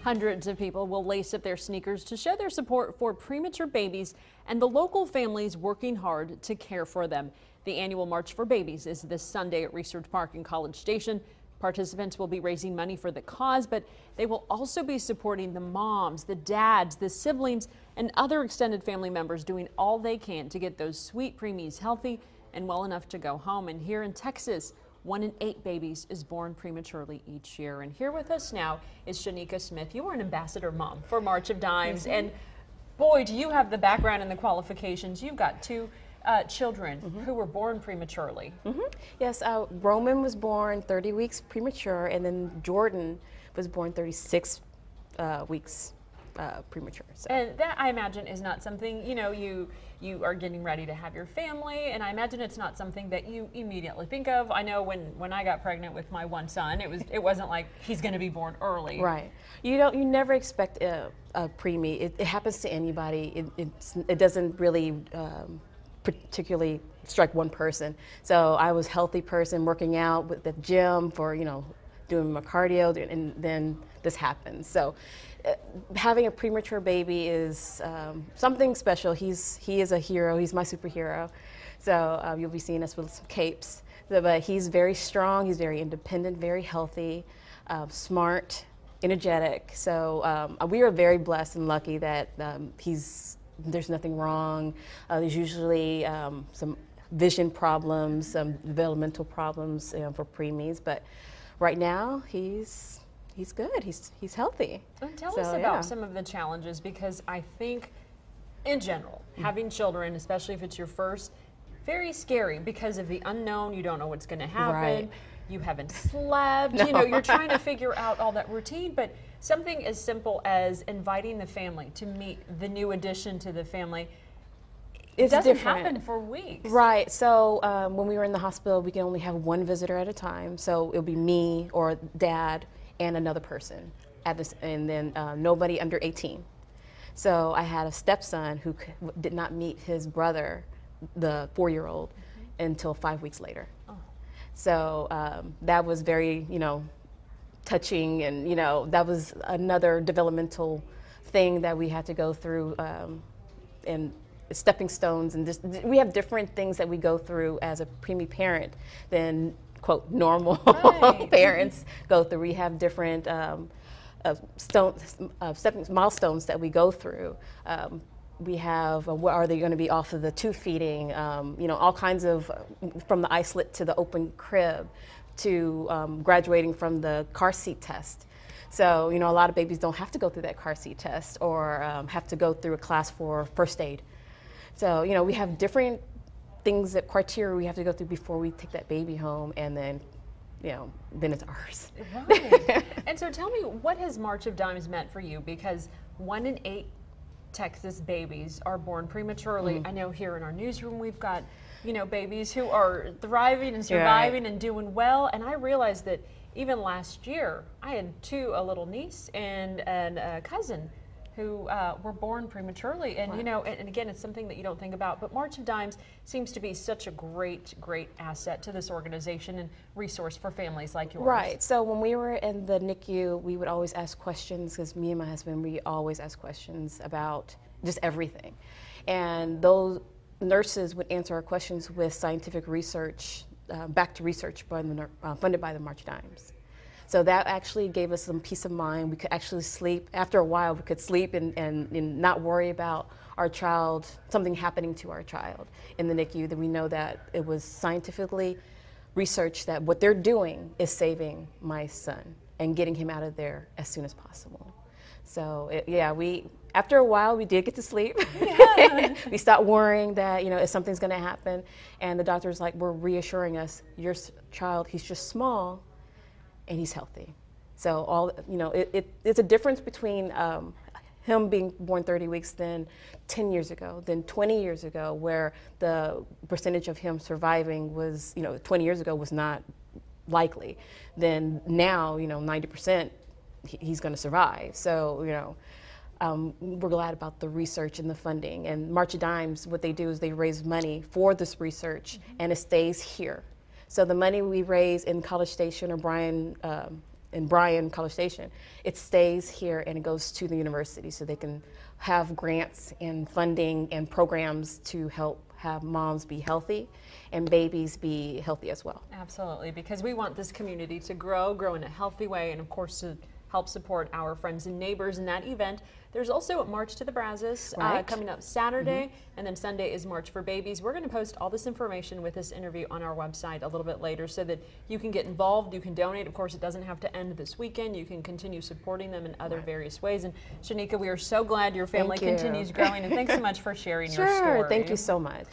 Hundreds of people will lace up their sneakers to show their support for premature babies and the local families working hard to care for them. The annual March for Babies is this Sunday at Research Park in College Station. Participants will be raising money for the cause, but they will also be supporting the moms, the dads, the siblings, and other extended family members doing all they can to get those sweet preemies healthy and well enough to go home. And here in Texas, 1 in 8 babies is born prematurely each year. And here with us now is Shanika Smith. You were an ambassador mom for March of Dimes, and boy, do you have the background and the qualifications. You've got 2 children who were born prematurely. Yes, Roman was born 30 weeks premature, and then Jordan was born 36 weeks premature. So. And that, I imagine, is not something, you are getting ready to have your family, and I imagine it's not something that you immediately think of. I know when I got pregnant with my one son, it wasn't like he's going to be born early. Right. You never expect a preemie. It happens to anybody. It doesn't really particularly strike one person. So I was a healthy person working out with the gym for, doing my cardio, and then this happened. So having a premature baby is something special. He is a hero. He's my superhero. So you'll be seeing us with some capes. But he's very strong. He's very independent, very healthy, smart, energetic. So we are very blessed and lucky that there's nothing wrong. There's usually some vision problems, some developmental problems for preemies, but right now he's good. He's healthy. And tell us about some of the challenges, because I think in general, having children, especially if it's your first, very scary because of the unknown. You don't know what's going to happen. Right. You haven't slept. No. You're trying to figure out all that routine, but something as simple as inviting the family to meet the new addition to the family, it doesn't happen for weeks. Right. So when we were in the hospital, we can only have one visitor at a time. So it'll be me or dad and another person, and then nobody under 18. So I had a stepson who did not meet his brother, the 4-year-old, until 5 weeks later. Oh. So that was very, touching, and that was another developmental thing that we had to go through, and stepping stones, and we have different things that we go through as a preemie parent than quote normal parents go through. We have different milestones that we go through. We have what are they going to be off of the tube feeding, all kinds of, from the isolate to the open crib, to graduating from the car seat test. So, a lot of babies don't have to go through that car seat test, or have to go through a class for first aid. So, we have different things, that criteria we have to go through before we take that baby home, and then, then it's ours. Right. And so tell me, what has March of Dimes meant for you? Because 1 in 8 Texas babies are born prematurely. I know here in our newsroom we've got, babies who are thriving and surviving and doing well. And I realized that even last year, I had a little niece and a cousin who were born prematurely. And, and again, it's something that you don't think about, but March of Dimes seems to be such a great asset to this organization and resource for families like yours. Right. So when we were in the NICU, we would always ask questions, because me and my husband, we always ask questions about just everything. And those nurses would answer our questions with scientific research, back to research funded by the March of Dimes. So that actually gave us some peace of mind. We could actually sleep. After a while, we could sleep and not worry about our child, something happening to our child in the NICU, that we know that it was scientifically researched that what they're doing is saving my son and getting him out of there as soon as possible. So after a while, we did get to sleep. We stopped worrying that, if something's gonna happen. And the doctors were reassuring us, your child, he's just small, and he's healthy. So it's a difference between him being born 30 weeks than 10 years ago, than 20 years ago, where the percentage of him surviving was, 20 years ago was not likely. Then now, 90% he's gonna survive. So, we're glad about the research and the funding. And March of Dimes, what they do is they raise money for this research, and it stays here. So the money we raise in College Station or Bryan in Bryan, College Station, it stays here and it goes to the university so they can have grants and funding and programs to help have moms be healthy and babies be healthy as well. Absolutely, because we want this community to grow in a healthy way, and of course to help support our friends and neighbors in that event. There's also a March to the Brazos coming up Saturday, and then Sunday is March for Babies. We're going to post all this information with this interview on our website a little bit later so that you can get involved, you can donate. Of course, it doesn't have to end this weekend. You can continue supporting them in other various ways. And Shanika, we are so glad your family continues growing, and thanks so much for sharing your story. Thank you so much.